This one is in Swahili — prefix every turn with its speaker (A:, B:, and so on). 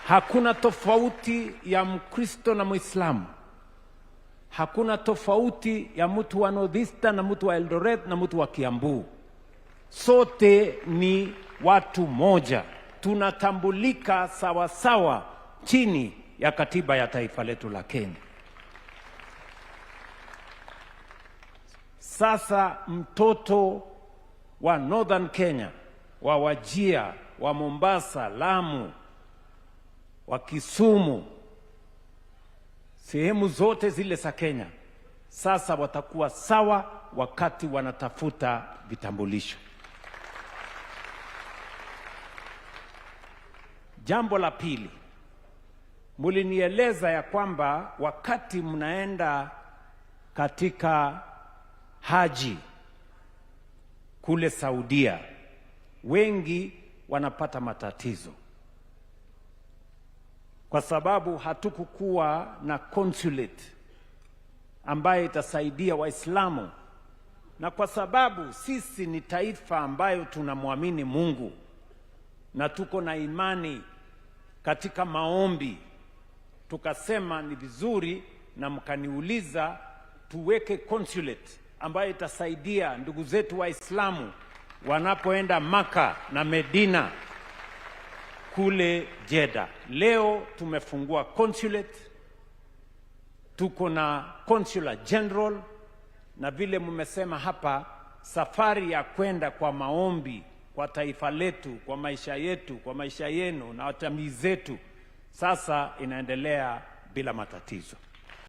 A: Hakuna tofauti ya Mkristo na Muislamu. Hakuna tofauti ya mtu wa Northeastern na mtu wa Eldoret na mtu wa Kiambu. Sote ni watu moja. Tunatambulika sawa sawa chini ya katiba ya taifa letu la Kenya. Sasa mtoto wa Northern Kenya, wa Wajir, wa Mombasa, Lamu, wa Kisumu, sehemu zote zile za Kenya, sasa watakuwa sawa wakati wanatafuta vitambulisho. Jambo la pili, mulinieleza ya kwamba wakati mnaenda katika haji kule Saudia, wengi wanapata matatizo kwa sababu hatukukuwa na consulate ambaye itasaidia Waislamu, na kwa sababu sisi ni taifa ambayo tunamwamini Mungu na tuko na imani katika maombi, tukasema ni vizuri, na mkaniuliza tuweke consulate ambayo itasaidia ndugu zetu Waislamu wanapoenda Maka na Medina kule Jeddah. Leo tumefungua consulate, tuko na consular general, na vile mmesema hapa, safari ya kwenda kwa maombi kwa taifa letu, kwa maisha yetu, kwa maisha yenu na jamii zetu, sasa inaendelea bila matatizo.